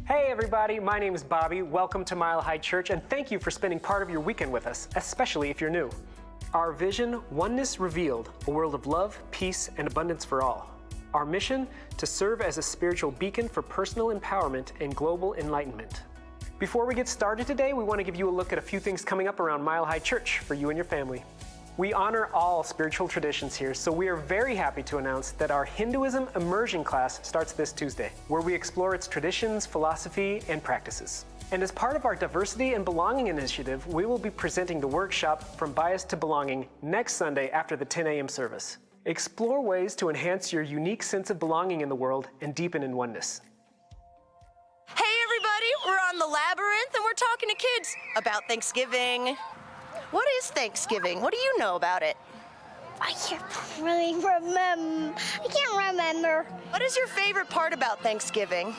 Hey everybody, my name is Bobby. Welcome to Mile High Church, and thank you for spending part of your weekend with us, especially if you're new. Our vision, Oneness Revealed, a world of love, peace, and abundance for all. Our mission, to serve as a spiritual beacon for personal empowerment and global enlightenment. Before we get started today, we want to give you a look at a few things coming up around Mile High Church for you and your family. We honor all spiritual traditions here, so we are very happy to announce that our Hinduism immersion class starts this Tuesday, where we explore its traditions, philosophy, and practices. And as part of our Diversity and Belonging initiative, we will be presenting the workshop From Bias to Belonging next Sunday after the 10 a.m. service. Explore ways to enhance your unique sense of belonging in the world and deepen in oneness. Hey everybody, we're on the Labyrinth and we're talking to kids about Thanksgiving. What is Thanksgiving? What do you know about it? I can't really remember. What is your favorite part about Thanksgiving?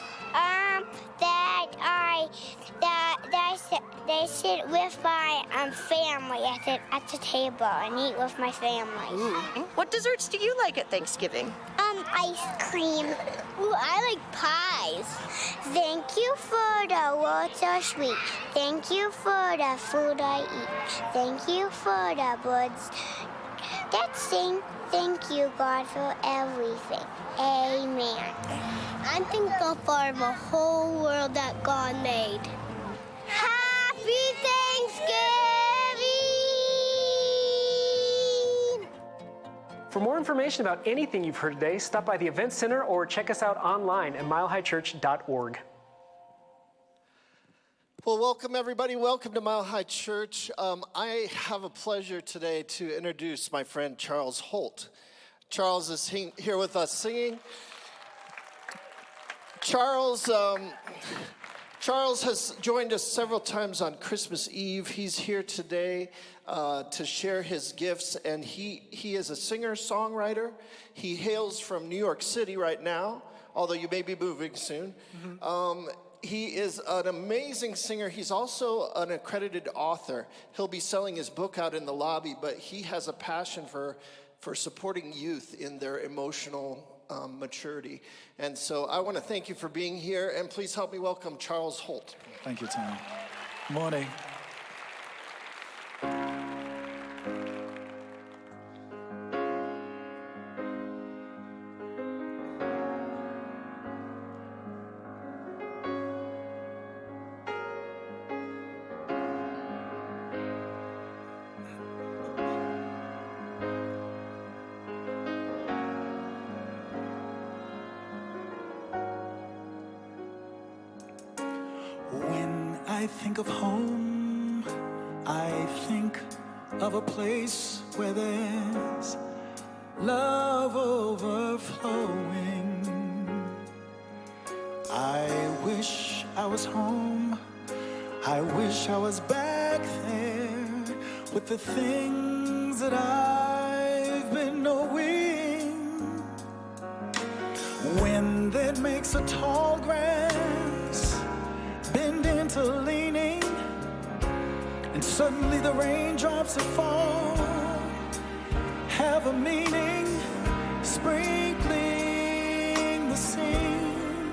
They sit with my family at the table and eat with my family. What desserts do you like at Thanksgiving? Ice cream. Ooh, I like pies. Thank you for the world so sweet. Thank you for the food I eat. Thank you for the birds that sing. Thank you, God, for everything. Amen. I'm thankful for the whole world that God made. Happy Thanksgiving! For more information about anything you've heard today, stop by the Event Center or check us out online at milehighchurch.org. Well, welcome everybody. Welcome to Mile High Church. I have a pleasure today to introduce my friend Charles Holt. Charles is here with us singing. Charles has joined us several times on Christmas Eve. He's here today to share his gifts, and he is a singer-songwriter. He hails from New York City right now, although you may be moving soon. He is an amazing singer. He's also an accredited author. He'll be selling his book out in the lobby, but he has a passion for supporting youth in their emotional maturity. And so I want to thank you for being here, and please help me welcome Charles Holt. Thank you, Tom. Morning. When I think of home, I think of a place where there's love overflowing. I wish I was home. I wish I was back there with the things that I've been knowing. Wind that makes a tall grass bend into leaning, and suddenly the raindrops that fall have a meaning, sprinkling the scene.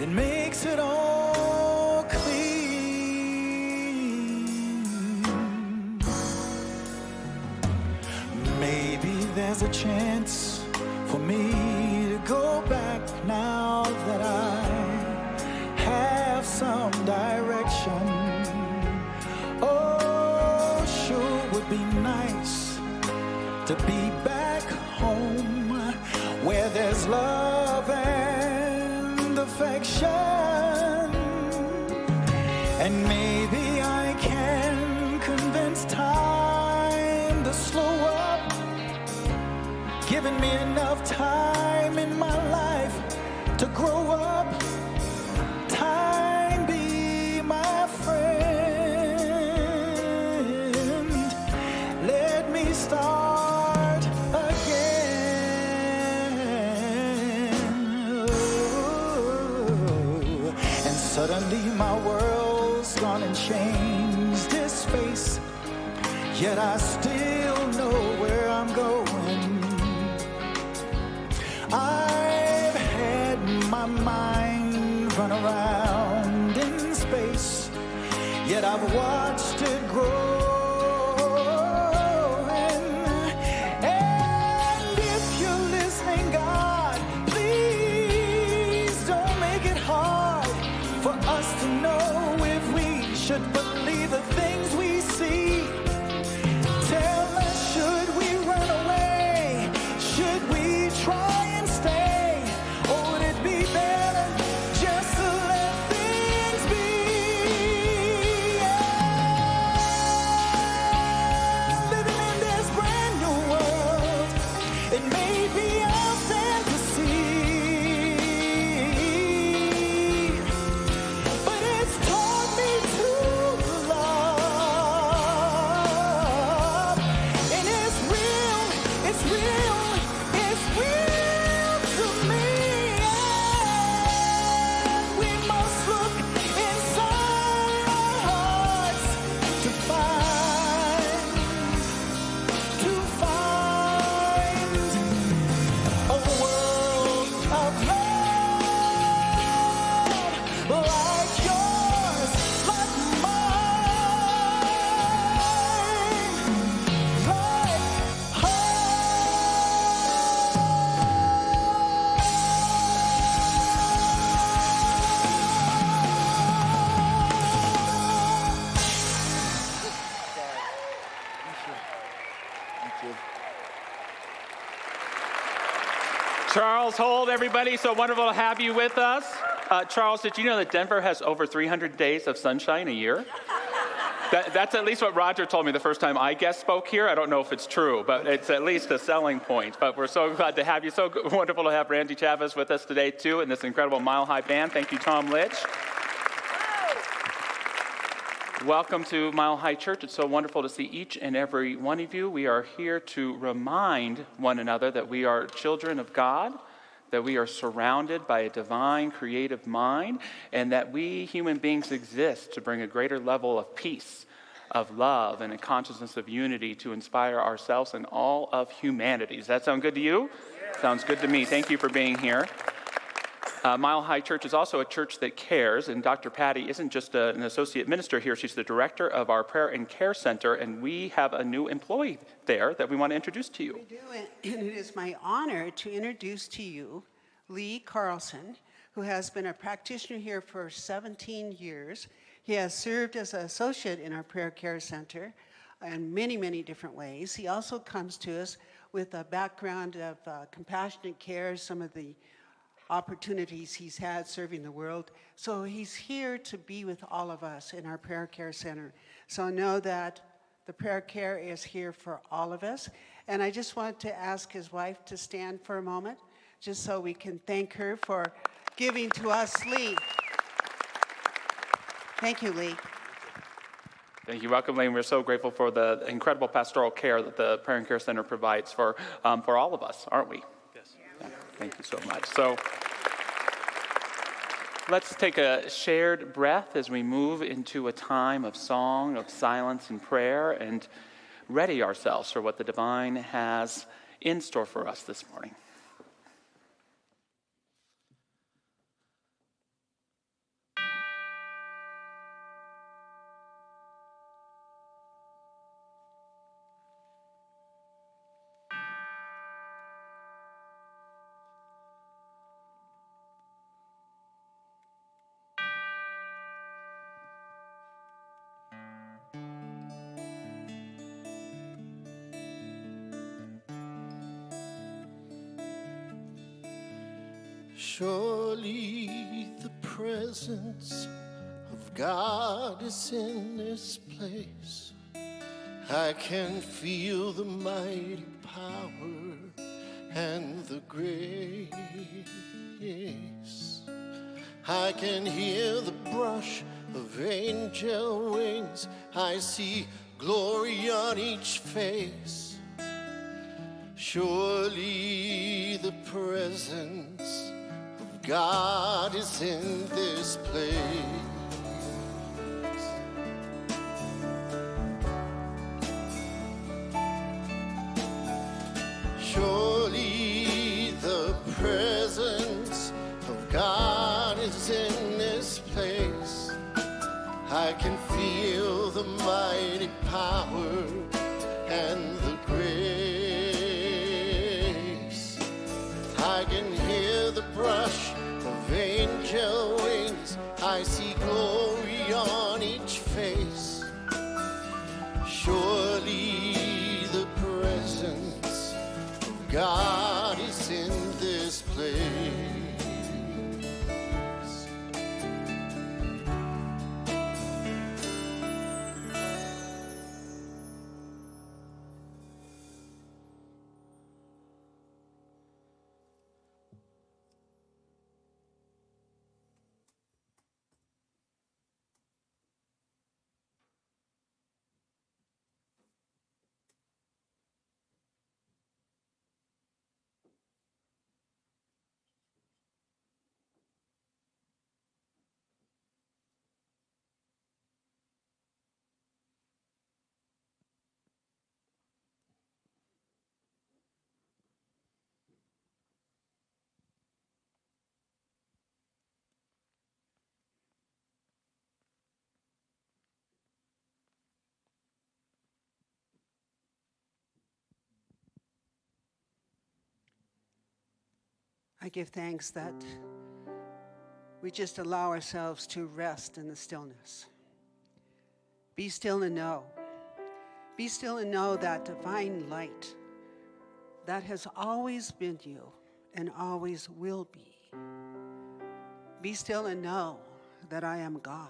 It makes it all clean. Maybe there's a chance for me to go back now that I have some direction. Oh, sure would be nice to be back home where there's love and affection. And maybe I can convince time to slow up, giving me enough time in my life to grow up. Time be my friend. Let me start again. Oh, and suddenly my world's gone and changed its face. Yet I still know where I'm going. I've had run around in space, yet I've watched it grow. And if you're listening, God, please don't make it hard for us to know if we should believe the things we see. Tell us, should we run away? Should we try and stay? Or would it be better just to let things be? Yeah. Living in this brand new world, it may be our fantasy, but it's taught me to love. And it's real, it's real, it's real to me. And we must look inside our hearts to find a world of love like yours, like mine, like Charles Hold, everybody. So wonderful to have you with us. Charles, did you know that Denver has over 300 days of sunshine a year? That's at least what Roger told me the first time I guest spoke here. I don't know if it's true, but it's at least a selling point. But we're so glad to have you. So wonderful to have Randy Chavez with us today, too, and this incredible Mile High Band. Thank you, Tom Litch. Welcome to Mile High Church. It's so wonderful to see each and every one of you. We are here to remind one another that we are children of God, that we are surrounded by a divine creative mind, and that we human beings exist to bring a greater level of peace, of love, and a consciousness of unity to inspire ourselves and all of humanity. Does that sound good to you? Yeah. Sounds good to me. Thank you for being here. Mile High Church is also a church that cares, and Dr. Patty isn't just an associate minister here. She's the director of our prayer and care center, and we have a new employee there that we want to introduce to you. We do, and it is my honor to introduce to you Lee Carlson, who has been a practitioner here for 17 years. He has served as an associate in our prayer care center in many, many different ways. He also comes to us with a background of compassionate care, some of the opportunities he's had serving the world. So he's here to be with all of us in our prayer care center. So know that the prayer care is here for all of us. And I just want to ask his wife to stand for a moment, just so we can thank her for giving to us Lee. Thank you, Lee. Thank you. Welcome, Lee. We're so grateful for the incredible pastoral care that the Prayer and Care Center provides for all of us, aren't we? Yes. Yeah. Thank you so much. So let's take a shared breath as we move into a time of song, of silence and prayer, and ready ourselves for what the divine has in store for us this morning. Surely the presence of God is in this place. I can feel the mighty power and the grace. I can hear the brush of angel wings. I see glory on each face. Surely the presence of God is in this place. Surely the presence of God is in can feel the mighty power and the grace. I can hear the brush of angel wings. I see glory on each face. Surely the presence of God is in this place. I give thanks that we just allow ourselves to rest in the stillness. Be still and know. Be still and know that divine light that has always been you and always will be. Be still and know that I am God.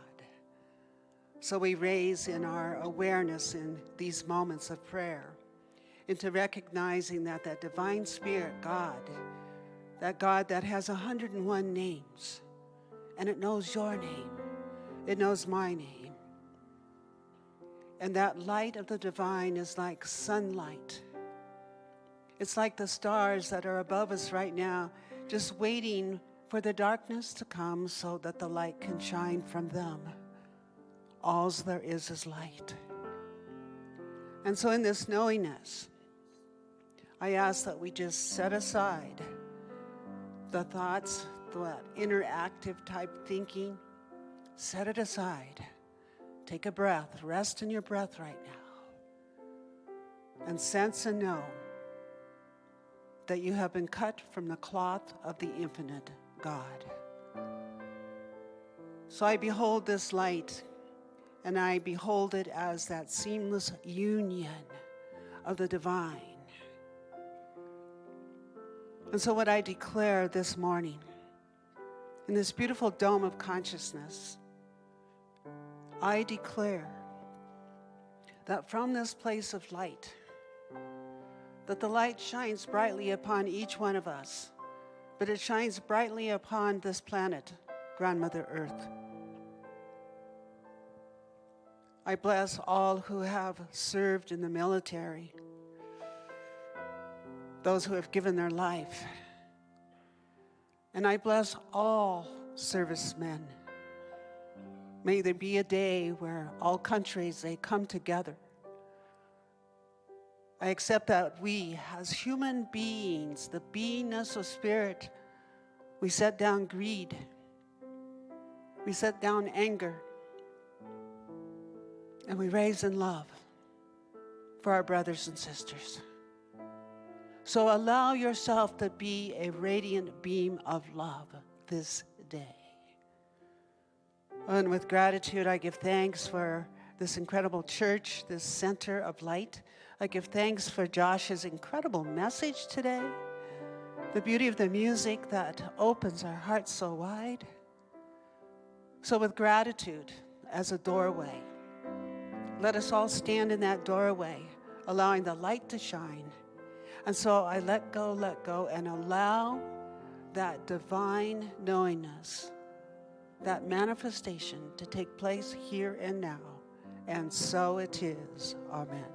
So we raise in our awareness in these moments of prayer into recognizing that that divine spirit, God, that God that has 101 names, and it knows your name, it knows my name. And that light of the divine is like sunlight. It's like the stars that are above us right now, just waiting for the darkness to come so that the light can shine from them. All there is light. And so in this knowingness, I ask that we just set aside the thoughts, that interactive type thinking. Set it aside. Take a breath. Rest in your breath right now. And sense and know that you have been cut from the cloth of the infinite God. So I behold this light, and I behold it as that seamless union of the divine. And so what I declare this morning, in this beautiful dome of consciousness, I declare that from this place of light, that the light shines brightly upon each one of us, but it shines brightly upon this planet, Grandmother Earth. I bless all who have served in the military, those who have given their life. And I bless all servicemen. May there be a day where all countries, they come together. I accept that we, as human beings, the beingness of spirit, we set down greed. We set down anger. And we raise in love for our brothers and sisters. So allow yourself to be a radiant beam of love this day. And with gratitude, I give thanks for this incredible church, this center of light. I give thanks for Josh's incredible message today, the beauty of the music that opens our hearts so wide. So with gratitude as a doorway, let us all stand in that doorway, allowing the light to shine. And so I let go, and allow that divine knowingness, that manifestation to take place here and now. And so it is. Amen.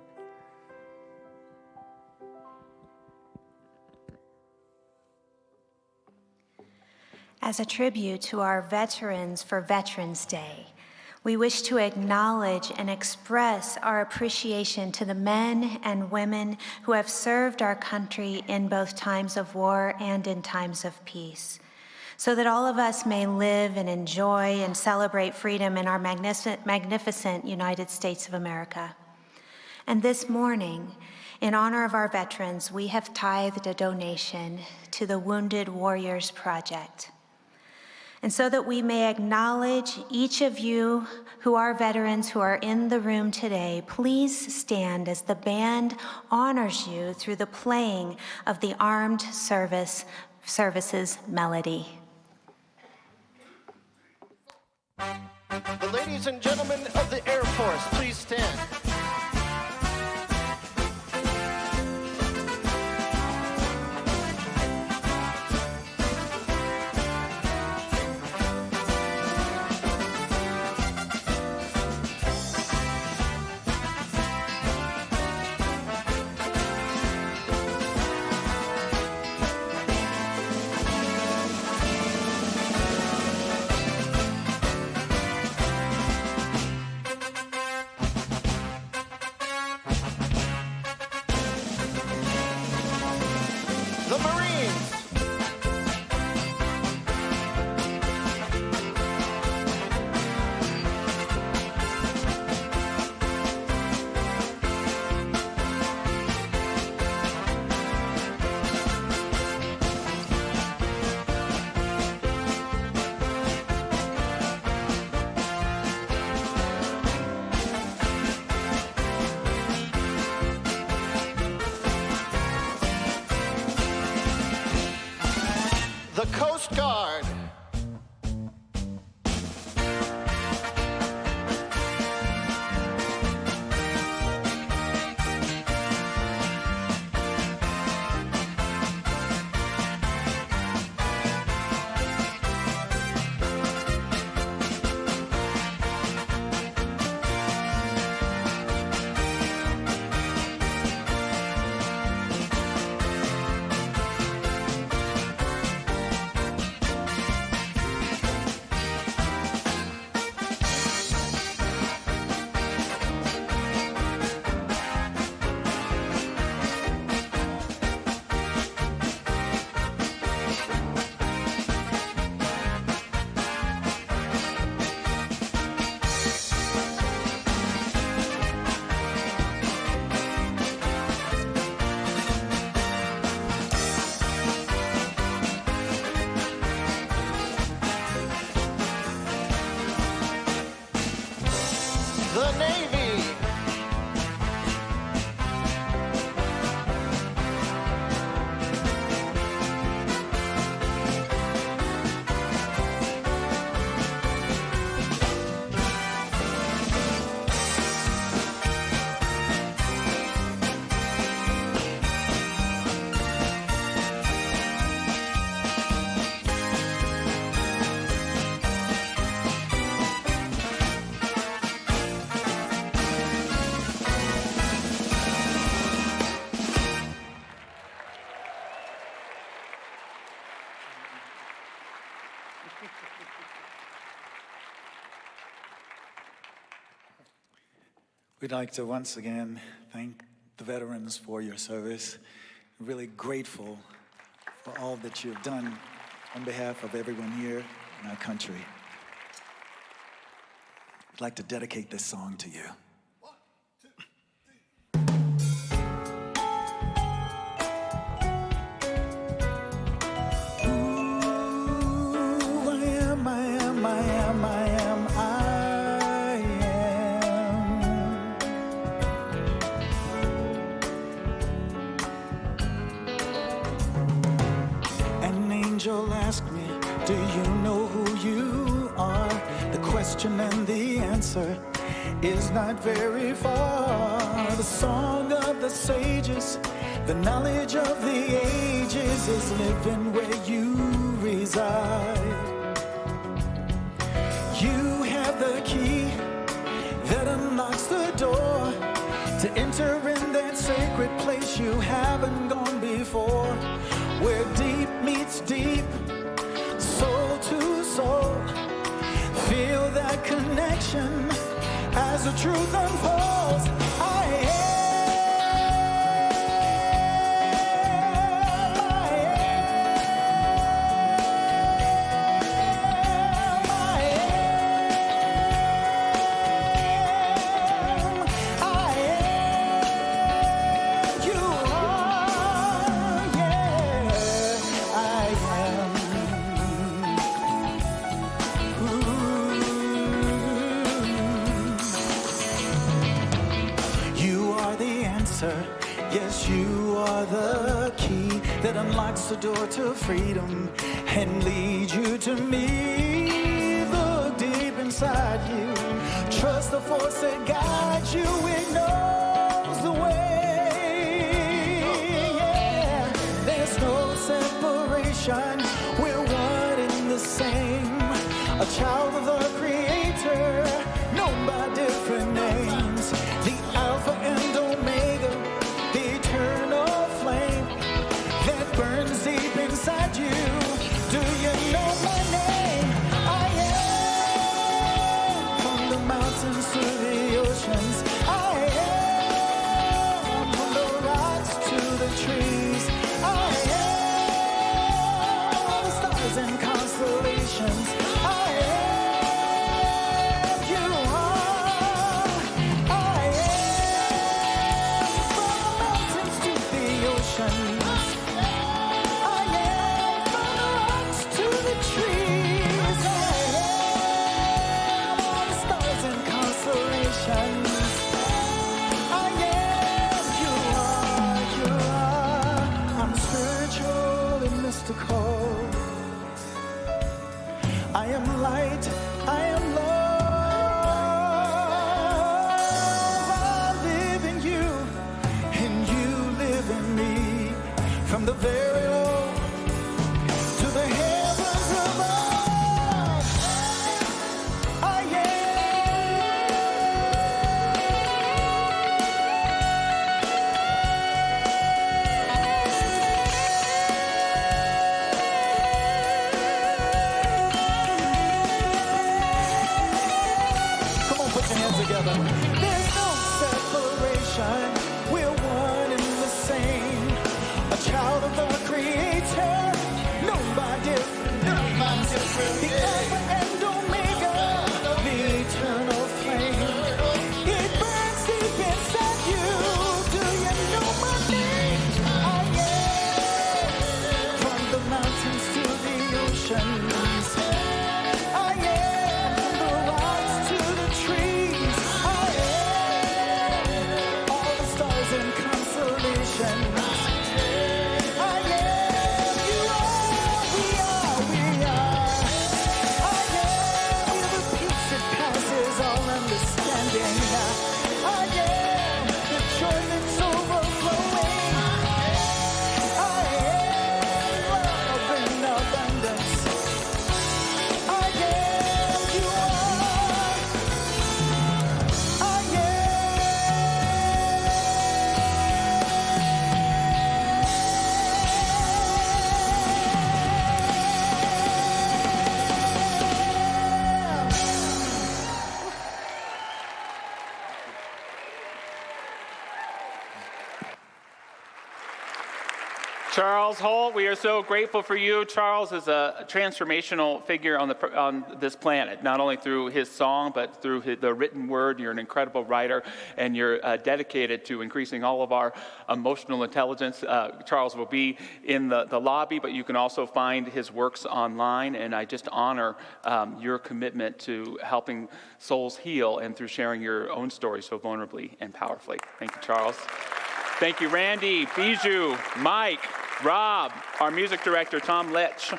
As a tribute to our veterans for Veterans Day, we wish to acknowledge and express our appreciation to the men and women who have served our country in both times of war and in times of peace. so that all of us may live and enjoy and celebrate freedom in our magnificent United States of America. And this morning, in honor of our veterans, we have tithed a donation to the Wounded Warriors Project. And so that we may acknowledge each of you who are veterans who are in the room today, please stand as the band honors you through the playing of the Armed Services Melody. The ladies and gentlemen of the Air Force, please stand. The Marines. The Coast Guard. The Navy. We'd like to once again thank the veterans for your service. Really grateful for all that you've done on behalf of everyone here in our country. I'd like to dedicate this song to you. Ask me, do you know who you are? The question and the answer is not very far. The song of the sages, the knowledge of the ages is living where you reside. You have the key that unlocks the door to enter in that sacred place you haven't gone before, where deep meets deep, soul to soul. Feel that connection as the truth unfolds. answer. Yes, you are the key that unlocks the door to freedom and leads you to me. Look deep inside you. Trust the force that guides you. It knows the way. Yeah. There's no separation. We're one in the same. A child of the Creator, known by different names. The Alpha and Omega, the eternal flame that burns deep inside you. Do you know my name? I am. From the mountains to the oceans, I am. From the rocks to the trees, I am. The stars and constellations, I am. You are. I am. From the mountains to the oceans, I am. From the rocks to the trees, I am. All the stars and constellations, I am. You are. I'm spiritual and mystical. I am light, I am love. I live in you, and you live in me. From the very low to the heavens above, I Come on, put your hands together. There's no separation. We're one and the same. A child of the Creator, known by different names. The Alpha and Omega, the eternal flame. It burns deep inside you. Do you know my name? I am. From the mountains to the oceans, I am. From the rocks to the trees, I am. All the stars and constellations, I am. You are. We are. We are. I am. With the peace that passes all understanding. I am. The joy that's overflowing. I am. Love in abundance. I am. You are. I am. Charles Holt, we are so grateful for you. Charles is a transformational figure on this planet, not only through his song, but through the written word. You're an incredible writer, and you're dedicated to increasing all of our emotional intelligence. Charles will be in the lobby, but you can also find his works online, and I just honor your commitment to helping souls heal and through sharing your own story so vulnerably and powerfully. Thank you, Charles. Thank you, Randy, Bijou, Mike, Rob, our music director, Tom Litch.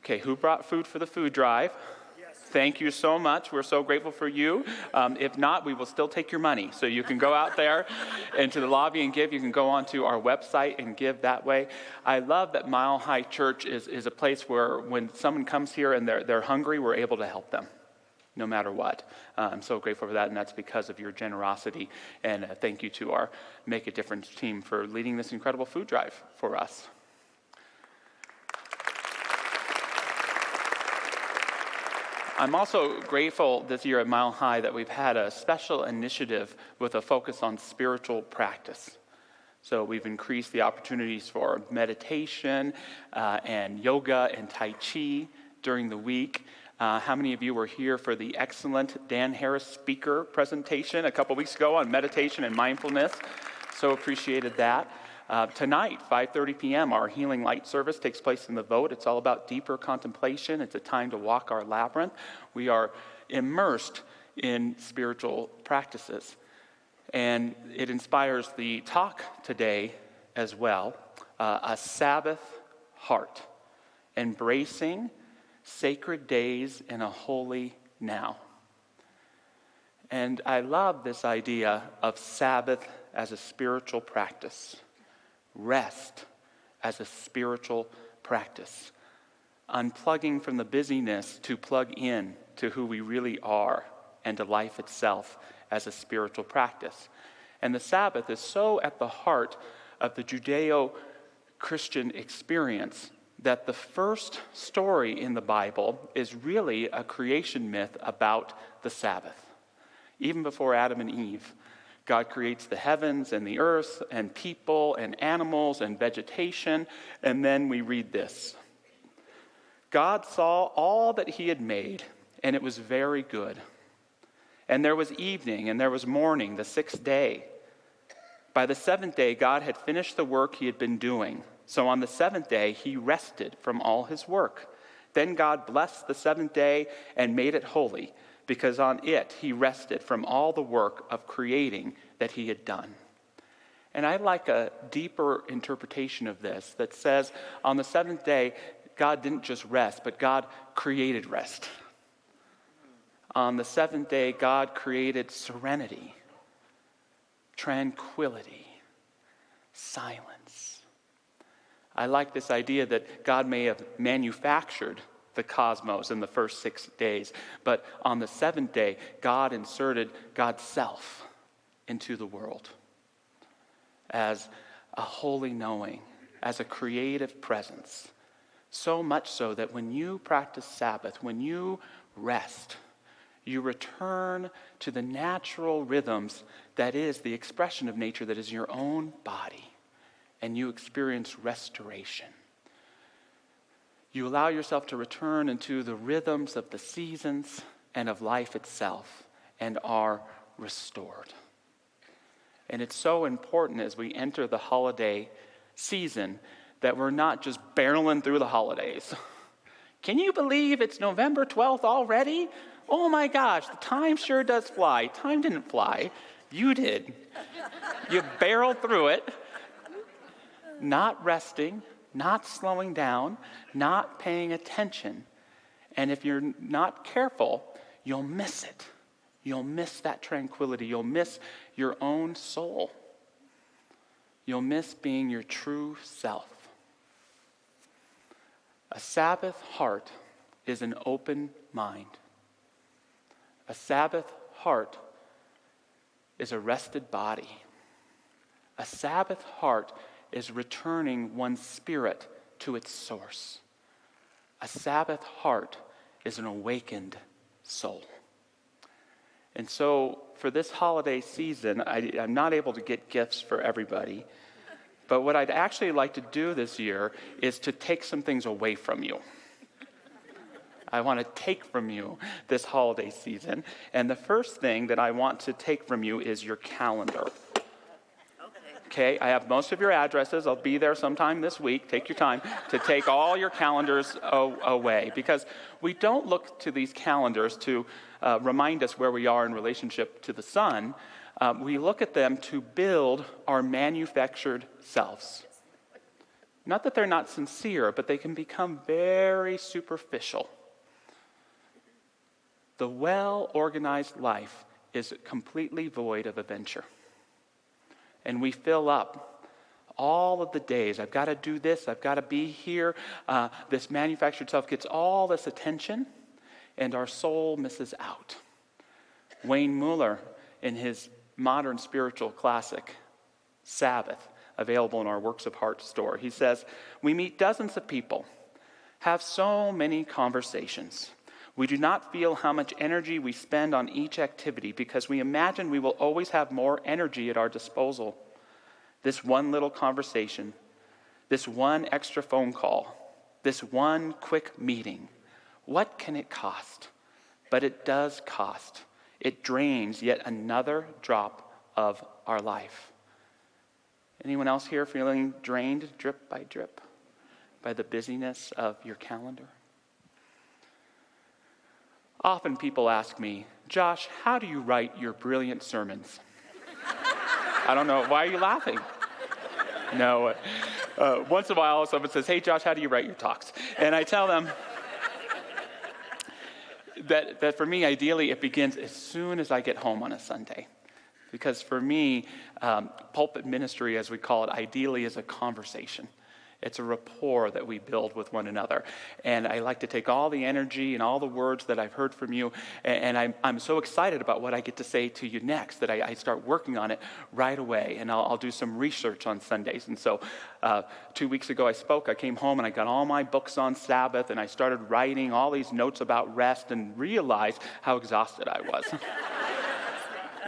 Okay, who brought food for the food drive? Yes. Thank you so much. We're so grateful for you. If not, we will still take your money. So you can go out there into the lobby and give. You can go onto our website and give that way. I love that Mile High Church is a place where when someone comes here and they're hungry, we're able to help them, no matter what. I'm so grateful for that, and that's because of your generosity. And thank you to our Make a Difference team for leading this incredible food drive for us. I'm also grateful this year at Mile High that we've had a special initiative with a focus on spiritual practice. So we've increased the opportunities for meditation and yoga and Tai Chi during the week. How many of you were here for the excellent Dan Harris speaker presentation a couple weeks ago on meditation and mindfulness? So appreciated that. Tonight, 5:30 p.m., our Healing Light service takes place in the Vote. It's all about deeper contemplation. It's a time to walk our labyrinth. We are immersed in spiritual practices. And it inspires the talk today as well, a Sabbath heart, embracing sacred days in a holy now. And I love this idea of Sabbath as a spiritual practice, rest as a spiritual practice, unplugging from the busyness to plug in to who we really are and to life itself as a spiritual practice. And the Sabbath is so at the heart of the Judeo-Christian experience that the first story in the Bible is really a creation myth about the Sabbath. Even before Adam and Eve, God creates the heavens and the earth and people and animals and vegetation, and then we read this. God saw all that he had made, and it was very good. And there was evening, and there was morning, the sixth day. By the seventh day, God had finished the work he had been doing. So on the seventh day, he rested from all his work. Then God blessed the seventh day and made it holy, because on it he rested from all the work of creating that he had done. And I like a deeper interpretation of this that says on the seventh day, God didn't just rest, but God created rest. On the seventh day, God created serenity, tranquility, silence. I like this idea that God may have manufactured the cosmos in the first 6 days, but on the seventh day, God inserted God's self into the world as a holy knowing, as a creative presence. So much so that when you practice Sabbath, when you rest, you return to the natural rhythms that is the expression of nature that is your own body, and you experience restoration. You allow yourself to return into the rhythms of the seasons and of life itself and are restored. And it's so important as we enter the holiday season that we're not just barreling through the holidays. Can you believe it's November 12th already? Oh my gosh, the time sure does fly. Time didn't fly. You did. You barreled through it, not resting, not slowing down, not paying attention. And if you're not careful, you'll miss it. You'll miss that tranquility. You'll miss your own soul. You'll miss being your true self. A Sabbath heart is an open mind. A Sabbath heart is a rested body. A Sabbath heart is returning one's spirit to its source. A Sabbath heart is an awakened soul. And so for this holiday season, I'm not able to get gifts for everybody, but what I'd actually like to do this year is to take some things away from you. I want to take from you this holiday season. And the first thing that I want to take from you is your calendar. Okay, I have most of your addresses. I'll be there sometime this week. Take your time to take all your calendars away, because we don't look to these calendars to remind us where we are in relationship to the sun. We look at them to build our manufactured selves. Not that they're not sincere, but they can become very superficial. The well-organized life is completely void of adventure. And we fill up all of the days. I've got to do this. I've got to be here. This manufactured self gets all this attention, and our soul misses out. Wayne Mueller, in his modern spiritual classic, Sabbath, available in our Works of Heart store, he says, "We meet dozens of people, have so many conversations. We do not feel how much energy we spend on each activity because we imagine we will always have more energy at our disposal. This one little conversation, this one extra phone call, this one quick meeting, what can it cost? But it does cost. It drains yet another drop of our life." Anyone else here feeling drained drip by drip by the busyness of your calendar? Often people ask me, "Josh, how do you write your brilliant sermons?" I don't know. Why are you laughing? No. Once in a while, someone says, hey, Josh, how do you write your talks? And I tell them that for me, ideally, it begins as soon as I get home on a Sunday. Because for me, pulpit ministry, as we call it, ideally is a conversation. It's a rapport that we build with one another. And I like to take all the energy and all the words that I've heard from you, and I'm so excited about what I get to say to you next that I start working on it right away. And I'll do some research on Sundays. And so 2 weeks ago I came home and I got all my books on Sabbath, and I started writing all these notes about rest and realized how exhausted I was.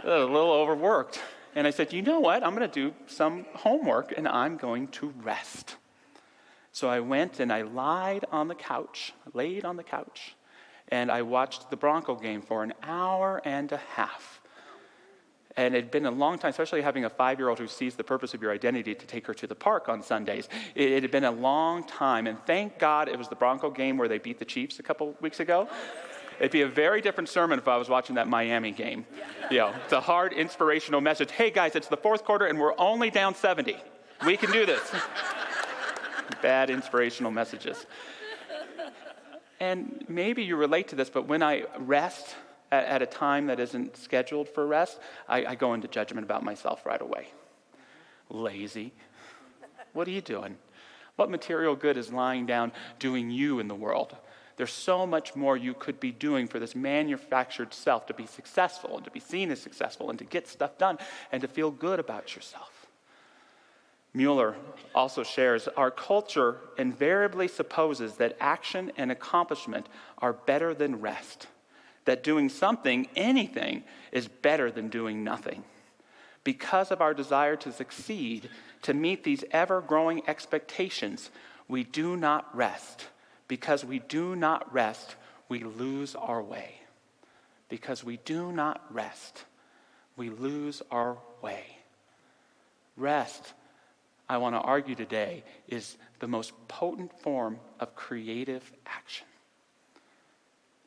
A little overworked. And I said, you know what? I'm going to do some homework, and I'm going to rest. So I went and I laid on the couch, and I watched the Bronco game for an hour and a half. And it had been a long time, especially having a 5-year-old who sees the purpose of your identity to take her to the park on Sundays. It had been a long time, and thank God it was the Bronco game where they beat the Chiefs a couple weeks ago. It'd be a very different sermon if I was watching that Miami game. It's a hard, inspirational message. Hey, guys, it's the fourth quarter, and we're only down 70. We can do this. Bad inspirational messages. And maybe you relate to this, but when I rest at a time that isn't scheduled for rest, I go into judgment about myself right away. Lazy. What are you doing? What material good is lying down doing you in the world? There's so much more you could be doing for this manufactured self to be successful and to be seen as successful and to get stuff done and to feel good about yourself. Mueller also shares, our culture invariably supposes that action and accomplishment are better than rest, that doing something, anything, is better than doing nothing. Because of our desire to succeed, to meet these ever-growing expectations, we do not rest. Because we do not rest, we lose our way. Because we do not rest, we lose our way. Rest, I want to argue today, is the most potent form of creative action.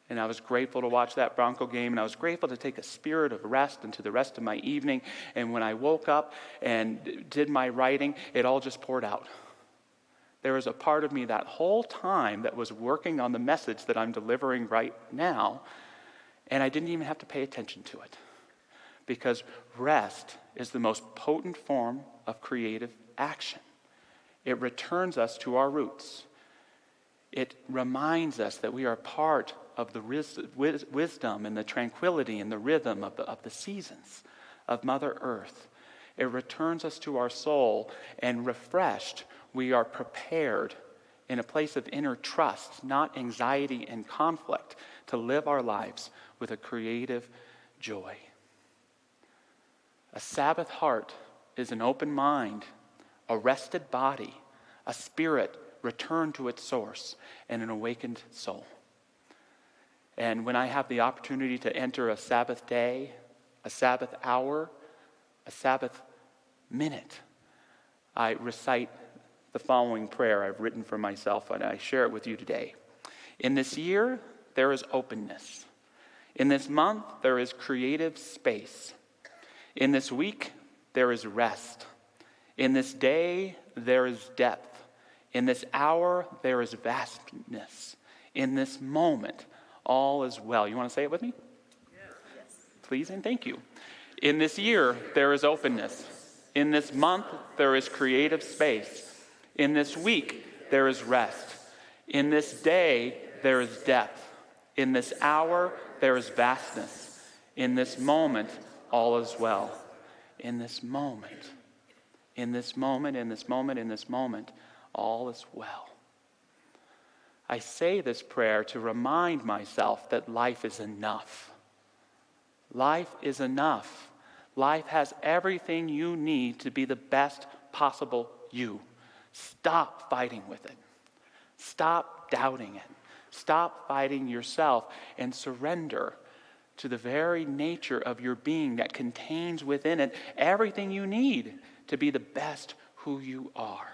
And I was grateful to watch that Bronco game, and I was grateful to take a spirit of rest into the rest of my evening. And when I woke up and did my writing, it all just poured out. There was a part of me that whole time that was working on the message that I'm delivering right now, and I didn't even have to pay attention to it. Because rest is the most potent form of creative action. It returns us to our roots. It reminds us that we are part of the wisdom and the tranquility and the rhythm of the seasons of Mother Earth. It returns us to our soul, and refreshed, we are prepared in a place of inner trust, not anxiety and conflict, to live our lives with a creative joy. A Sabbath heart is an open mind, a rested body, a spirit returned to its source, and an awakened soul. And when I have the opportunity to enter a Sabbath day, a Sabbath hour, a Sabbath minute, I recite the following prayer I've written for myself, and I share it with you today. In this year, there is openness. In this month, there is creative space. In this week, there is rest. In this day, there is depth. In this hour, there is vastness. In this moment, all is well. You want to say it with me? Yes. Please and thank you. In this year, there is openness. In this month, there is creative space. In this week, there is rest. In this day, there is depth. In this hour, there is vastness. In this moment, all is well. In this moment, in this moment, in this moment, in this moment, all is well. I say this prayer to remind myself that life is enough. Life is enough. Life has everything you need to be the best possible you. Stop fighting with it. Stop doubting it. Stop fighting yourself and surrender to the very nature of your being that contains within it everything you need to be the best who you are.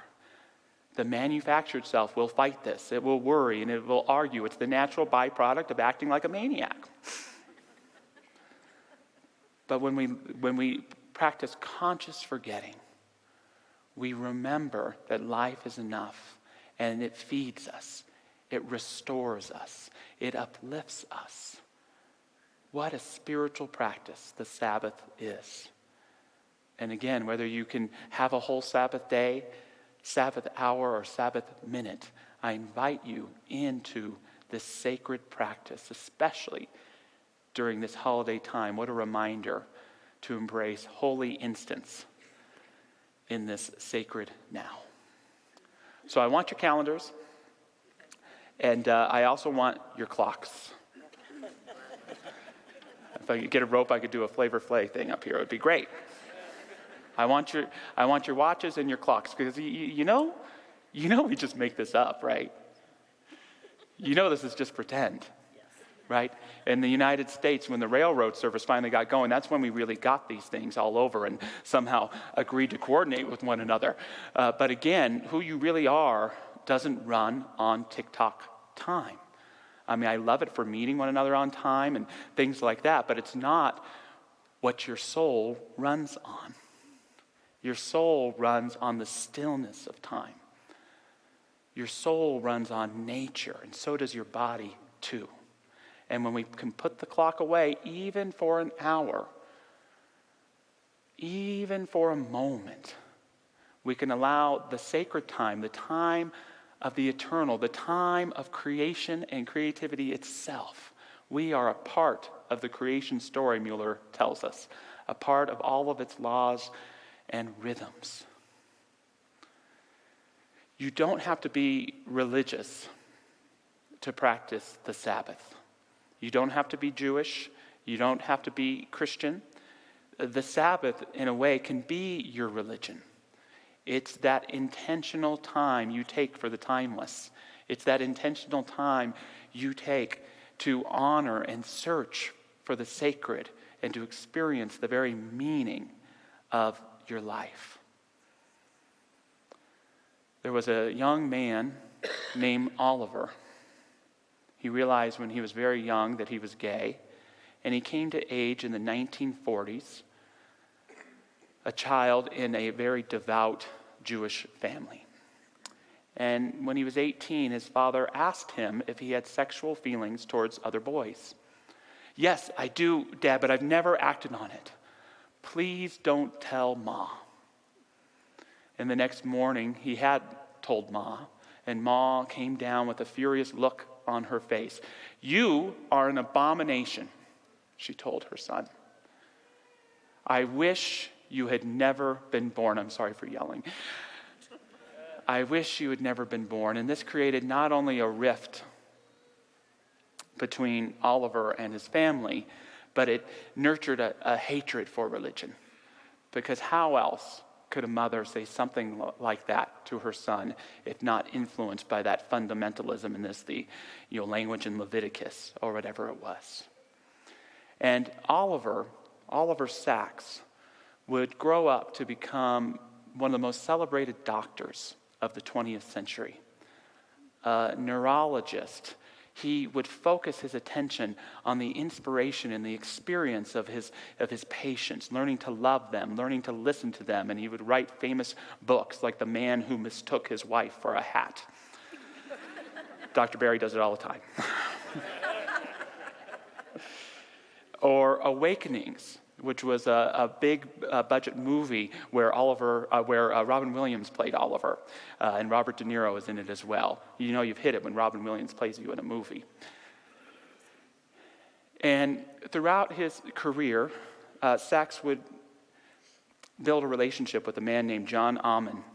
The manufactured self will fight this. It will worry and it will argue. It's the natural byproduct of acting like a maniac. But when we practice conscious forgetting, we remember that life is enough and it feeds us, it restores us, it uplifts us. What a spiritual practice the Sabbath is. And again, whether you can have a whole Sabbath day, Sabbath hour, or Sabbath minute, I invite you into this sacred practice, especially during this holiday time. What a reminder to embrace holy instants in this sacred now. So I want your calendars, and I also want your clocks. If I could get a rope, I could do a Flavor Flay thing up here. It would be great. I want your watches and your clocks, because you know we just make this up, right? You know this is just pretend, right? In the United States, when the railroad service finally got going, that's when we really got these things all over and somehow agreed to coordinate with one another. But again, who you really are doesn't run on TikTok time. I mean, I love it for meeting one another on time and things like that, but it's not what your soul runs on. Your soul runs on the stillness of time. Your soul runs on nature, and so does your body too. And when we can put the clock away, even for an hour, even for a moment, we can allow the sacred time, the time of the eternal, the time of creation and creativity itself. We are a part of the creation story, Mueller tells us, a part of all of its laws and rhythms. You don't have to be religious to practice the Sabbath. You don't have to be Jewish. You don't have to be Christian. The Sabbath, in a way, can be your religion. It's that intentional time you take for the timeless. It's that intentional time you take to honor and search for the sacred and to experience the very meaning of your life. There was a young man named Oliver. He realized when he was very young that he was gay, and he came to age in the 1940s, a child in a very devout Jewish family. And when he was 18, his father asked him if he had sexual feelings towards other boys. "Yes, I do, Dad, but I've never acted on it. Please don't tell Ma." And the next morning, he had told Ma, and Ma came down with a furious look on her face. "You are an abomination," she told her son. "I wish you had never been born." I'm sorry for yelling. "I wish you had never been born." And this created not only a rift between Oliver and his family, but it nurtured a hatred for religion. Because how else could a mother say something like that to her son if not influenced by that fundamentalism in this, language in Leviticus or whatever it was? And Oliver Sacks would grow up to become one of the most celebrated doctors of the 20th century, a neurologist. He would focus his attention on the inspiration and the experience of his patients, learning to love them, learning to listen to them, and he would write famous books like The Man Who Mistook His Wife for a Hat. Dr. Barry does it all the time. Or Awakenings, which was a big budget movie where Robin Williams played Oliver, and Robert De Niro is in it as well. You know you've hit it when Robin Williams plays you in a movie. And throughout his career, Sacks would build a relationship with a man named John Ammon,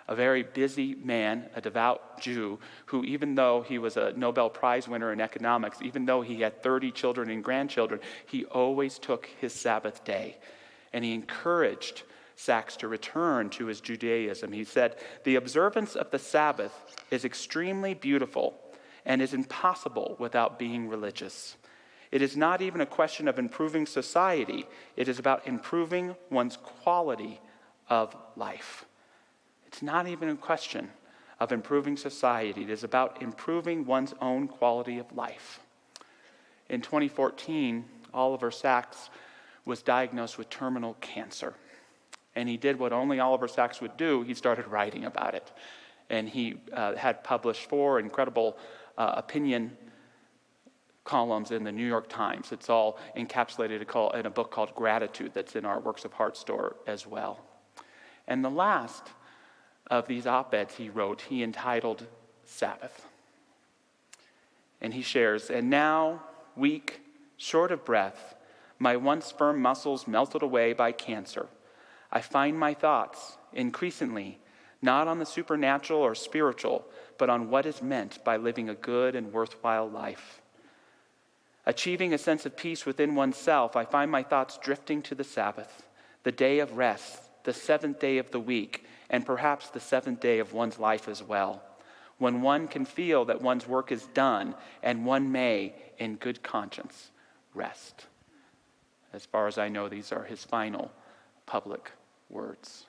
a very busy man, a devout Jew, who even though he was a Nobel Prize winner in economics, even though he had 30 children and grandchildren, he always took his Sabbath day. And he encouraged Sacks to return to his Judaism. He said, "The observance of the Sabbath is extremely beautiful and is impossible without being religious. It is not even a question of improving society. It is about improving one's quality of life." It's not even a question of improving society. It is about improving one's own quality of life. In 2014, Oliver Sacks was diagnosed with terminal cancer. And he did what only Oliver Sacks would do. He started writing about it. And he had published 4 incredible opinion columns in the New York Times. It's all encapsulated in a book called Gratitude that's in our Works of Heart store as well. And the last of these op-eds he wrote, he entitled Sabbath. And he shares, "And now, weak, short of breath, my once firm muscles melted away by cancer. I find my thoughts, increasingly, not on the supernatural or spiritual, but on what is meant by living a good and worthwhile life. Achieving a sense of peace within oneself, I find my thoughts drifting to the Sabbath, the day of rest, the 7th day of the week, and perhaps the 7th day of one's life as well, when one can feel that one's work is done and one may, in good conscience, rest." As far as I know, these are his final public words.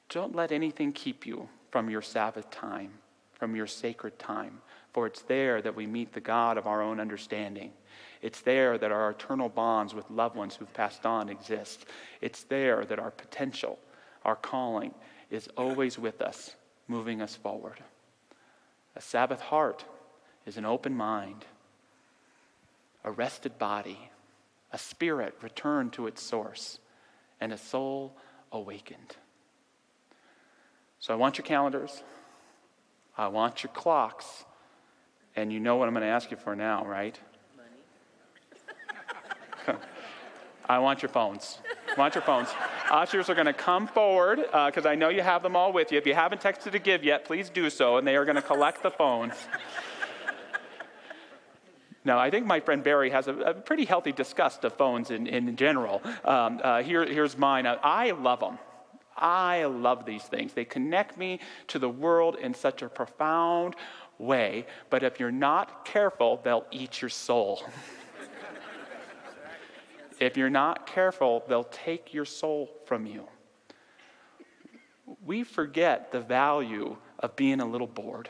Don't let anything keep you from your Sabbath time, from your sacred time, for it's there that we meet the God of our own understanding. It's there that our eternal bonds with loved ones who've passed on exist. It's there that our potential, our calling, is always with us, moving us forward. A Sabbath heart is an open mind, a rested body, a spirit returned to its source, and a soul awakened. So I want your calendars. I want your clocks. And you know what I'm going to ask you for now, right? Money. I want your phones. I want your phones. Ushers are going to come forward because I know you have them all with you. If you haven't texted to give yet, please do so, and they are going to collect the phones. Now, I think my friend Barry has a pretty healthy disgust of phones in general. Here's mine. I love them. I love these things. They connect me to the world in such a profound way, but if you're not careful, they'll eat your soul. If you're not careful, they'll take your soul from you. We forget the value of being a little bored.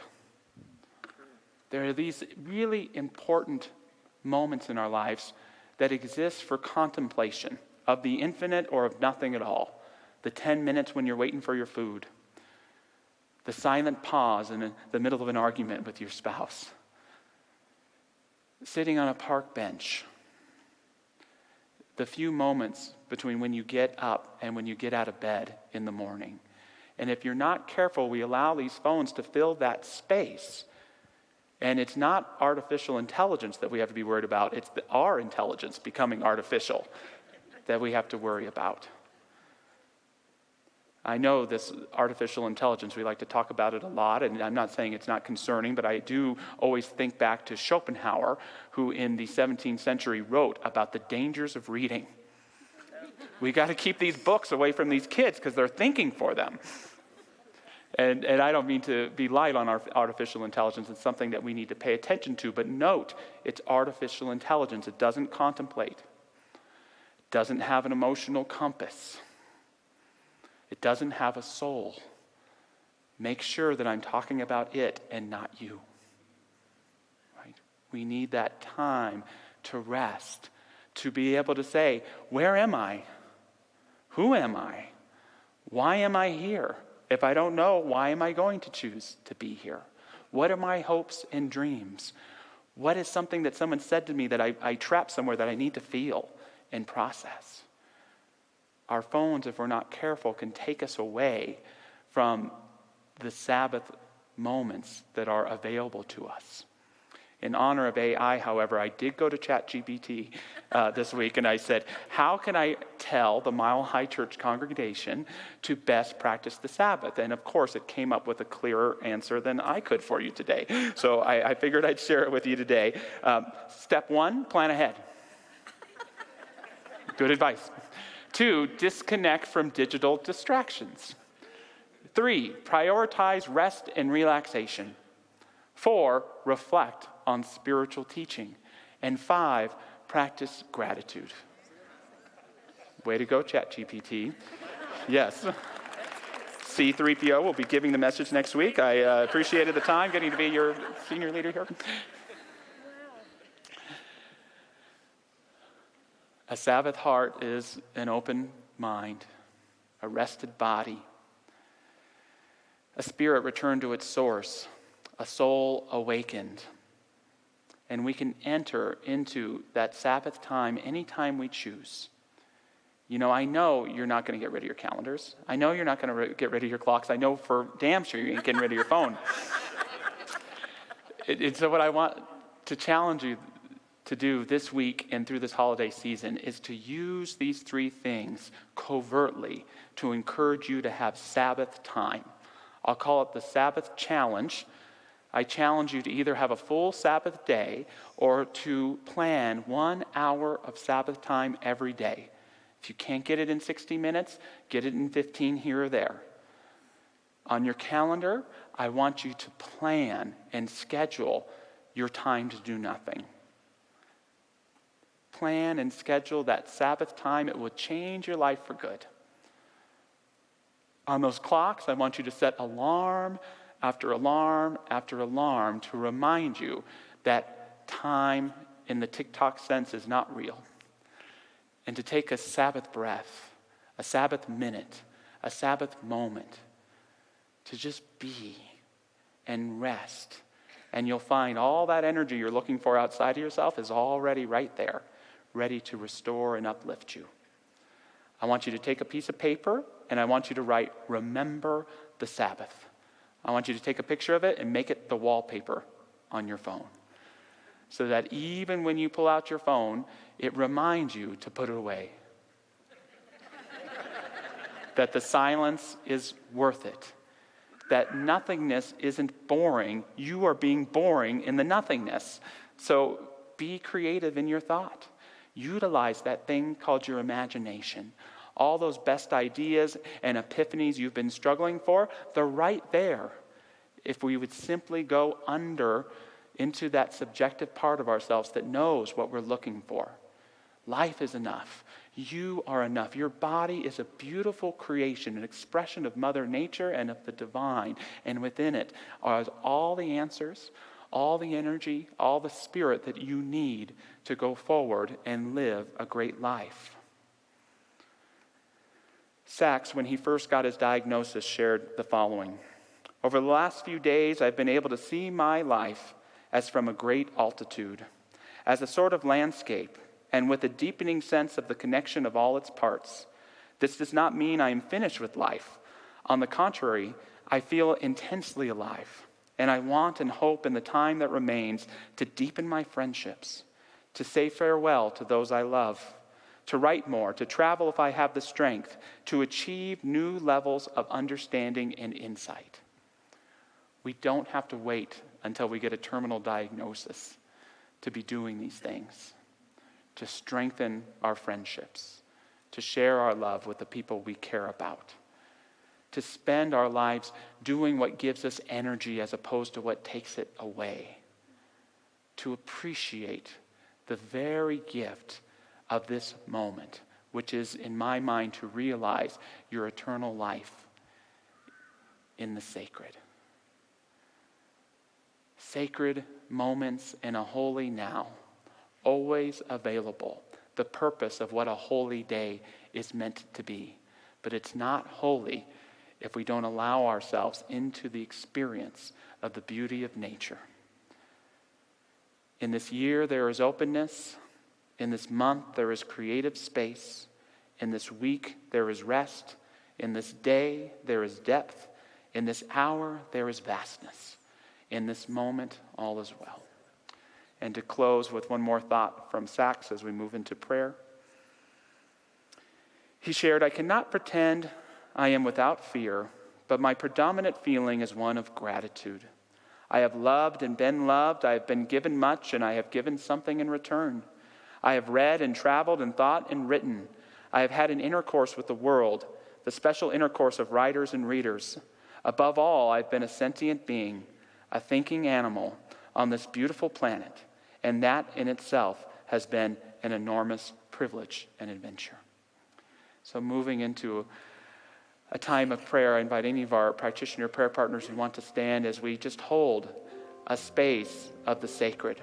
There are these really important moments in our lives that exist for contemplation of the infinite or of nothing at all. The 10 minutes when you're waiting for your food. The silent pause in the middle of an argument with your spouse. Sitting on a park bench. The few moments between when you get up and when you get out of bed in the morning. And if you're not careful, we allow these phones to fill that space. And it's not artificial intelligence that we have to be worried about. It's our intelligence becoming artificial that we have to worry about. I know this artificial intelligence, we like to talk about it a lot, and I'm not saying it's not concerning, but I do always think back to Schopenhauer, who in the 17th century wrote about the dangers of reading. We got to keep these books away from these kids because they're thinking for them. And I don't mean to be light on our artificial intelligence. It's something that we need to pay attention to, but note, it's artificial intelligence. It doesn't contemplate. It doesn't have an emotional compass. It doesn't have a soul. Make sure that I'm talking about it and not you. Right? We need that time to rest, to be able to say, where am I? Who am I? Why am I here? If I don't know, why am I going to choose to be here? What are my hopes and dreams? What is something that someone said to me that I trapped somewhere that I need to feel and process? Our phones, if we're not careful, can take us away from the Sabbath moments that are available to us. In honor of AI, however, I did go to ChatGPT this week and I said, how can I tell the Mile High Church congregation to best practice the Sabbath? And of course, it came up with a clearer answer than I could for you today. So I figured I'd share it with you today. Step 1, plan ahead. Good advice. 2, disconnect from digital distractions. 3, prioritize rest and relaxation. 4, reflect on spiritual teaching. And 5, practice gratitude. Way to go, ChatGPT. Yes. C3PO will be giving the message next week. I appreciated the time getting to be your senior leader here. A Sabbath heart is an open mind, a rested body, a spirit returned to its source, a soul awakened. And we can enter into that Sabbath time anytime we choose. You know, I know you're not going to get rid of your calendars. I know you're not going to get rid of your clocks. I know for damn sure you ain't getting rid of your phone. So what I want to challenge you to do this week and through this holiday season is to use these three things covertly to encourage you to have Sabbath time. I'll call it the Sabbath challenge. I challenge you to either have a full Sabbath day or to plan 1 hour of Sabbath time every day. If you can't get it in 60 minutes, get it in 15 here or there. On your calendar, I want you to plan and schedule your time to do nothing. Plan and schedule that Sabbath time. It will change your life for good. On those clocks, I want you to set alarm after alarm after alarm to remind you that time in the tick-tock sense is not real. And to take a Sabbath breath, a Sabbath minute, a Sabbath moment, to just be and rest. And you'll find all that energy you're looking for outside of yourself is already right there, ready to restore and uplift you. I want you to take a piece of paper and I want you to write, "Remember the Sabbath." I want you to take a picture of it and make it the wallpaper on your phone. So that even when you pull out your phone, it reminds you to put it away. That the silence is worth it. That nothingness isn't boring. You are being boring in the nothingness. So be creative in your thought. Utilize that thing called your imagination. All those best ideas and epiphanies you've been struggling for, they're right there. If we would simply go into that subjective part of ourselves that knows what we're looking for. Life is enough. You are enough. Your body is a beautiful creation, an expression of Mother Nature and of the divine. And within it are all the answers, all the energy, all the spirit that you need to go forward and live a great life. Sachs, when he first got his diagnosis, shared the following. Over the last few days, I've been able to see my life as from a great altitude, as a sort of landscape, and with a deepening sense of the connection of all its parts. This does not mean I am finished with life. On the contrary, I feel intensely alive, and I want and hope in the time that remains to deepen my friendships, to say farewell to those I love, to write more, to travel if I have the strength, to achieve new levels of understanding and insight. We don't have to wait until we get a terminal diagnosis to be doing these things, to strengthen our friendships, to share our love with the people we care about, to spend our lives doing what gives us energy as opposed to what takes it away, to appreciate the very gift of this moment, which is, in my mind, to realize your eternal life in the sacred. Sacred moments in a holy now, always available. The purpose of what a holy day is meant to be. But it's not holy if we don't allow ourselves into the experience of the beauty of nature. In this year, there is openness. In this month, there is creative space. In this week, there is rest. In this day, there is depth. In this hour, there is vastness. In this moment, all is well. And to close with one more thought from Sachs as we move into prayer. He shared, I cannot pretend I am without fear, but my predominant feeling is one of gratitude. I have loved and been loved. I have been given much, and I have given something in return. I have read and traveled and thought and written. I have had an intercourse with the world, the special intercourse of writers and readers. Above all, I've been a sentient being, a thinking animal on this beautiful planet, and that in itself has been an enormous privilege and adventure. So moving into a time of prayer, I invite any of our practitioner prayer partners who want to stand as we just hold a space of the sacred.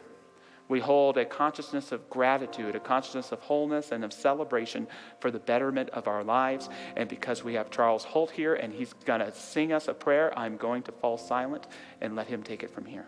We hold a consciousness of gratitude, a consciousness of wholeness and of celebration for the betterment of our lives. And because we have Charles Holt here and he's going to sing us a prayer, I'm going to fall silent and let him take it from here.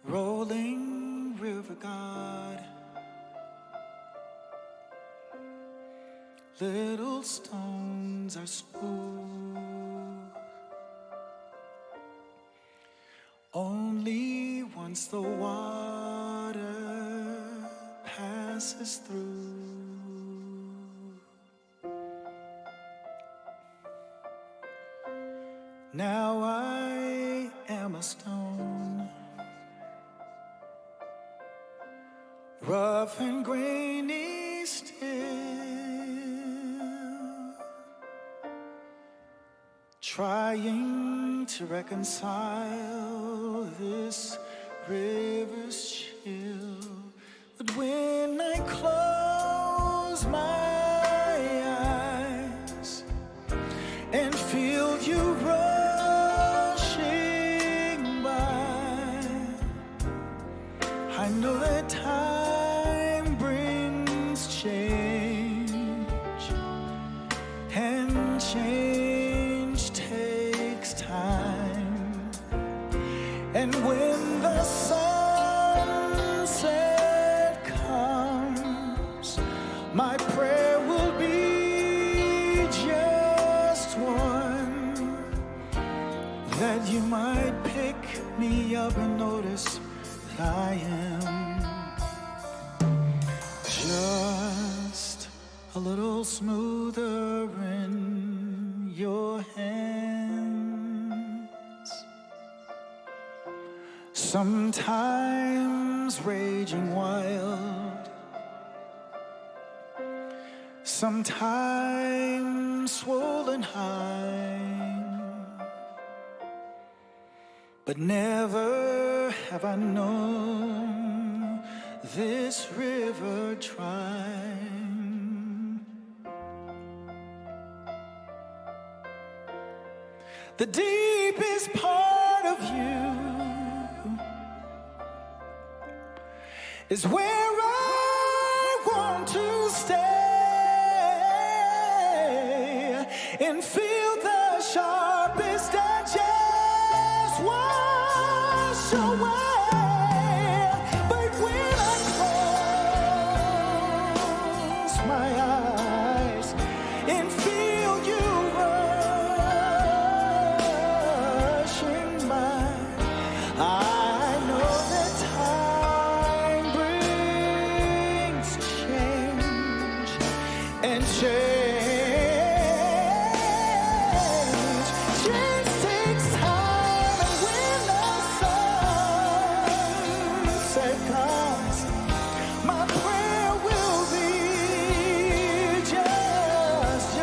Rolling river God, little stones are smooth. Only once the water passes through. Now I am a stone, rough and grainy still, trying to reconcile this river's chill. But when I close my eyes and feel you rushing by, I know that time brings change, and change takes time. And when the sunset comes, my prayer will be just one, that you might pick me up and notice I am just a little smoother in your hands. Sometimes raging wild, sometimes swollen high, but never have I known this river dry. The deepest part of you is where I want to stay and feel the sharpest edges wash away. But when I close my eyes and feel you rushing by, I know that time brings change, and change takes time. And when the sunset comes, my prayer will be just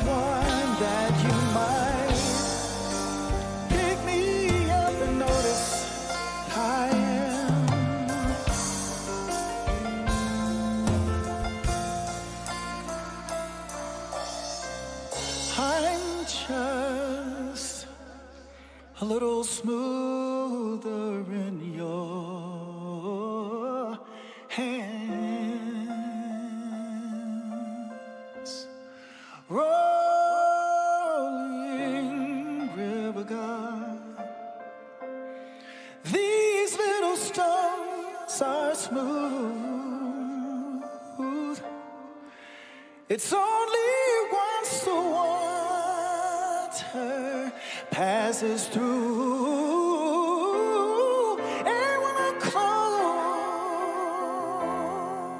one, that you might pick me up and notice I am. I'm just a little smoother in your hands. Rolling river God, these little stones are smooth. It's only once the water passes through, and when I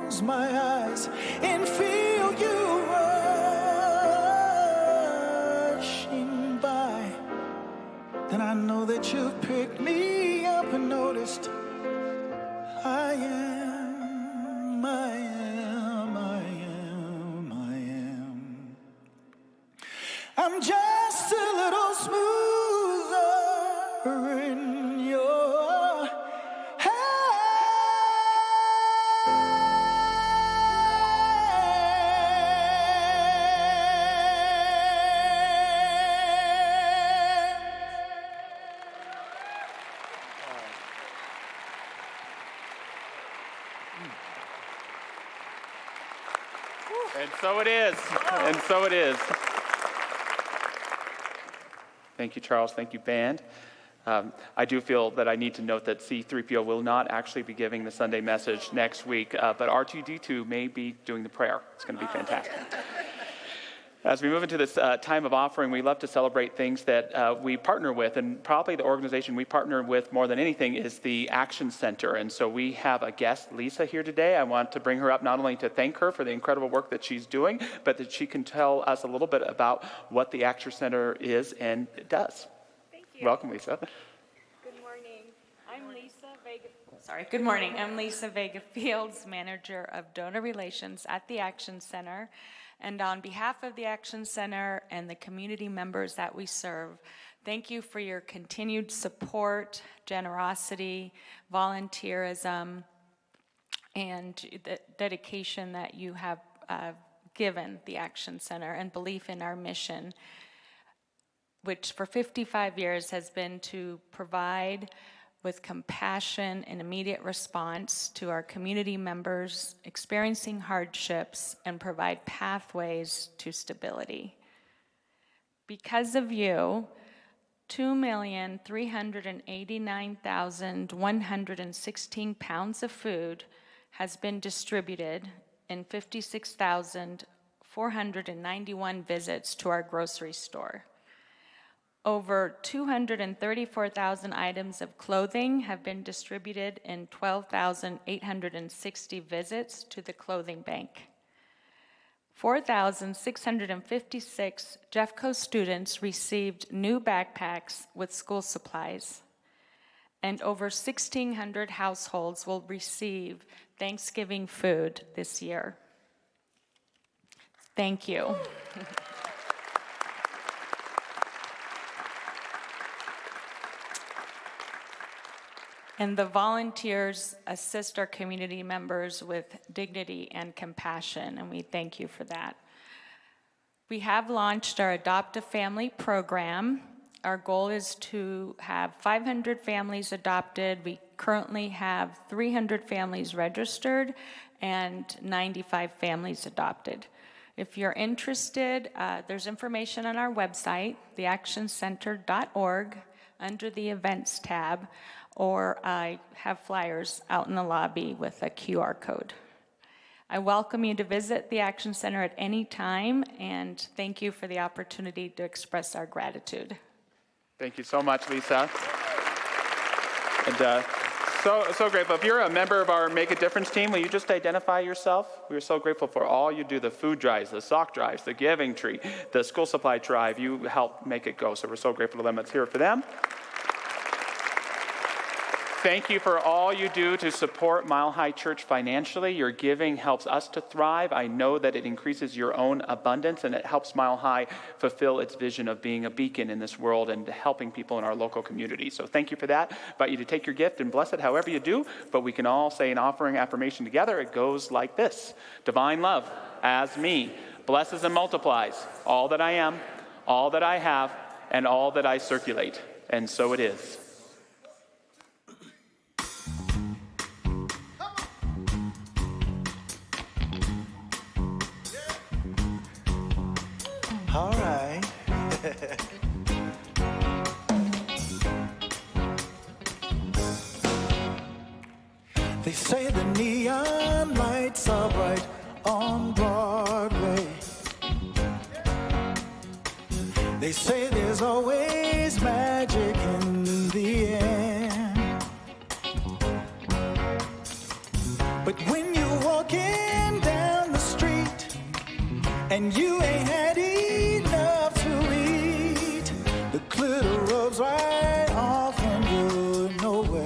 close my eyes and feel you rushing by, then I know that you've picked me up and And so it is. And so it is. Thank you, Charles. Thank you, band. I do feel that I need to note that C3PO will not actually be giving the Sunday message next week, but R2D2 may be doing the prayer. It's going to be fantastic. As we move into this time of offering, we love to celebrate things that we partner with, and probably the organization we partner with more than anything is the Action Center. And so we have a guest, Lisa, here today. I want to bring her up not only to thank her for the incredible work that she's doing, but that she can tell us a little bit about what the Action Center is and does. Thank you. Welcome, Lisa. Good morning. I'm Lisa Vega. Good morning. I'm Lisa Vega Fields, Manager of Donor Relations at the Action Center. And on behalf of the Action Center and the community members that we serve, thank you for your continued support, generosity, volunteerism, and the dedication that you have given the Action Center and belief in our mission, which for 55 years has been to provide with compassion and immediate response to our community members experiencing hardships and provide pathways to stability. Because of you, 2,389,116 pounds of food has been distributed in 56,491 visits to our grocery store. Over 234,000 items of clothing have been distributed in 12,860 visits to the clothing bank. 4,656 Jeffco students received new backpacks with school supplies, and over 1,600 households will receive Thanksgiving food this year. Thank you. And the volunteers assist our community members with dignity and compassion, and we thank you for that. We have launched our Adopt a Family program. Our goal is to have 500 families adopted. We currently have 300 families registered and 95 families adopted. If you're interested, there's information on our website, theactioncenter.org, under the Events tab, or I have flyers out in the lobby with a QR code. I welcome you to visit the Action Center at any time, and thank you for the opportunity to express our gratitude. Thank you so much, Lisa. And so grateful. If you're a member of our Make a Difference team, will you just identify yourself? We're so grateful for all you do, the food drives, the sock drives, the giving tree, the school supply drive. You help make it go, so we're so grateful to them. Let's hear it for them. Thank you for all you do to support Mile High Church financially. Your giving helps us to thrive. I know that it increases your own abundance, and it helps Mile High fulfill its vision of being a beacon in this world and helping people in our local community. So thank you for that. I invite you to take your gift and bless it however you do, but we can all say an offering affirmation together. It goes like this. Divine love, as me, blesses and multiplies all that I am, all that I have, and all that I circulate. And so it is. All right. They say the neon lights are bright on Broadway. They say there's always magic in the air. But when you're walking down the street and you ain't had enough to eat, the glitter rubs right off and you're nowhere.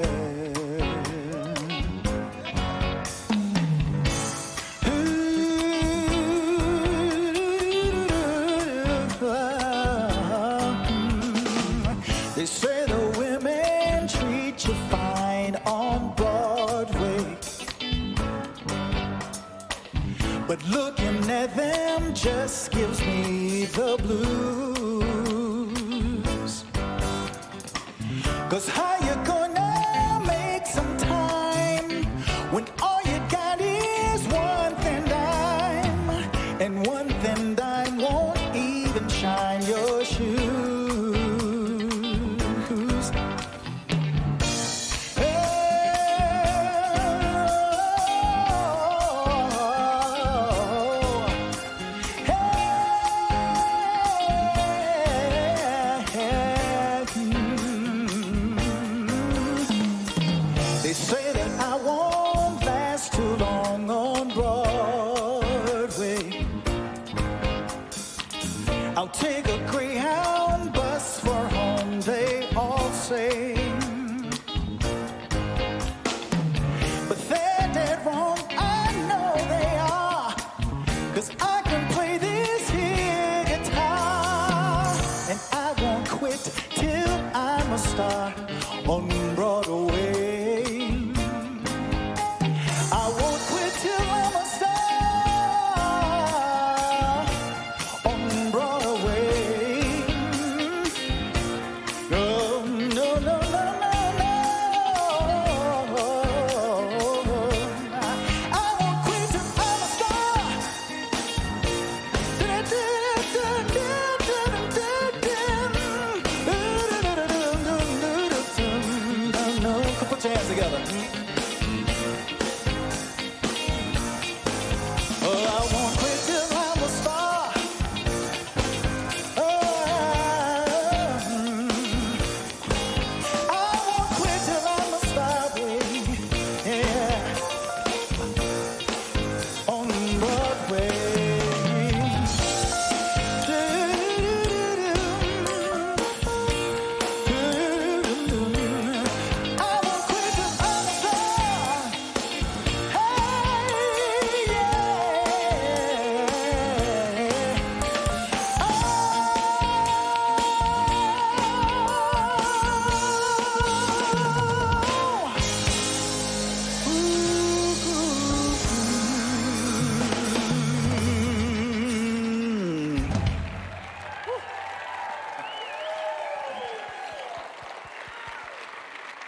They say the women treat you fine on Broadway, but looking at them just gives me the blues. 'Cause how you gonna make some time when all you got and one thing I won't even shine your shoes. They say that I won't last too long on Broadway. I'll take a Greyhound bus for home, they all say. But they're dead wrong, I know they are, 'cause I can play this here guitar. And I won't quit till I'm a star on Broadway. I won't quit till I'm a star on Broadway. No, no, no, no, no, no. I won't quit till I'm a star. Put your hands together. Oh, I won't quit till I'm a star. Oh, I won't quit till I'm a star, baby. Yeah, on Broadway. I won't quit till I'm a star. Hey,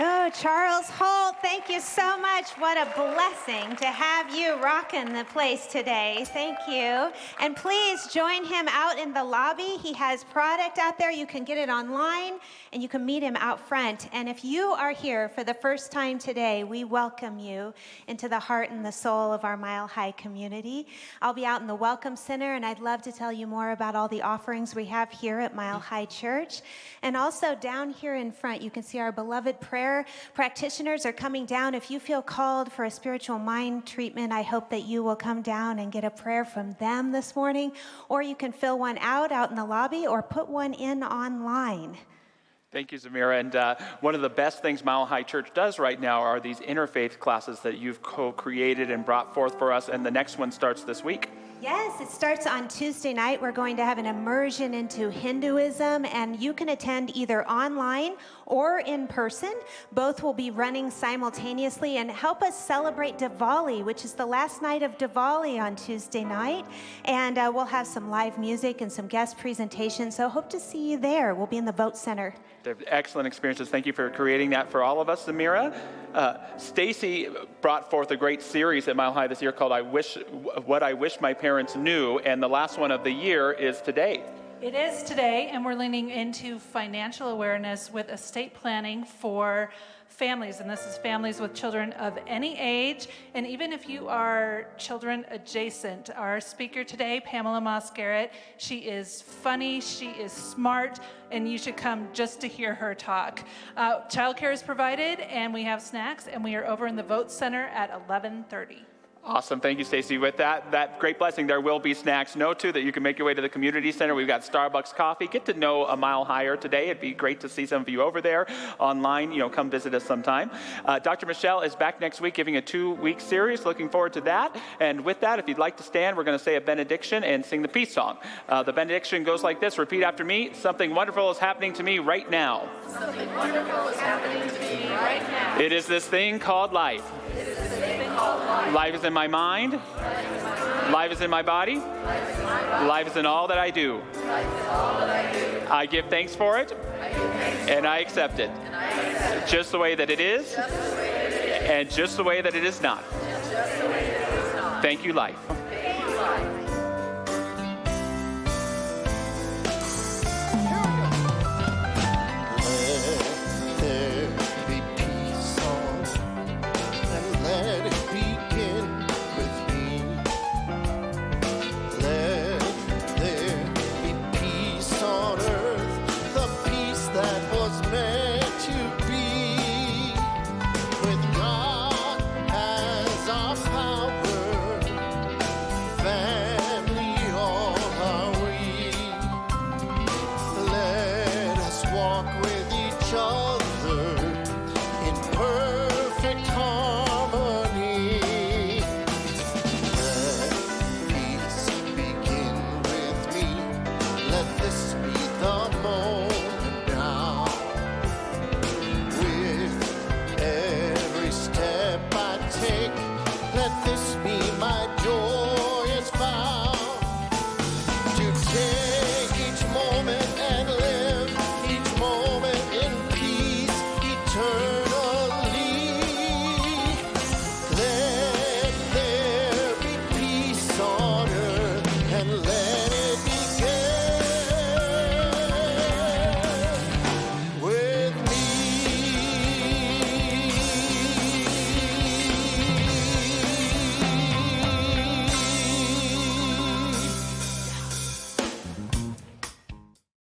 Oh, Charles Holt, thank you so much. What a blessing to have you rocking the place today. Thank you. And please join him out in the lobby. He has product out there. You can get it online, and you can meet him out front. And if you are here for the first time today, we welcome you into the heart and the soul of our Mile High community. I'll be out in the Welcome Center, and I'd love to tell you more about all the offerings we have here at Mile High Church. And also down here in front, you can see our beloved prayer practitioners are coming down. If you feel called for a spiritual mind treatment, I hope that you will come down and get a prayer from them this morning, or you can fill one out in the lobby or put one in online. Thank you, Zamira. And one of the best things Mile High Church does right now are these interfaith classes that you've co-created and brought forth for us, and the next one starts this week. Yes, it starts on Tuesday night. We're going to have an immersion into Hinduism, and you can attend either online or in person. Both will be running simultaneously and help us celebrate Diwali, which is the last night of Diwali on Tuesday night. And we'll have some live music and some guest presentations, so hope to see you there. We'll be in the Vote Center. They're excellent experiences. Thank you for creating that for all of us, Zamira. Stacy brought forth a great series at Mile High this year called What I Wish My Parents Knew, and the last one of the year is today. It is today, and we're leaning into financial awareness with estate planning for families, and this is families with children of any age, and even if you are children adjacent. Our speaker today, Pamela Moss-Garrett, she is funny, she is smart, and you should come just to hear her talk. Childcare is provided, and we have snacks, and we are over in the Vote Center at 11:30. Awesome. Thank you, Stacy. With that great blessing, there will be snacks. Know, too, that you can make your way to the community center. We've got Starbucks coffee. Get to know a Mile Higher today. It'd be great to see some of you over there online. Come visit us sometime. Dr. Michelle is back next week giving a 2-week series. Looking forward to that. And with that, if you'd like to stand, we're going to say a benediction and sing the peace song. The benediction goes like this. Repeat after me. Something wonderful is happening to me right now. Something wonderful is happening to me right now. It is this thing called life. It is this thing called life. Life is in my mind. Life is in my body. Life is in all that I do. I give thanks for it, and I accept it. Just the way that it is, and just the way that it is not. Thank you, life. this be my joy.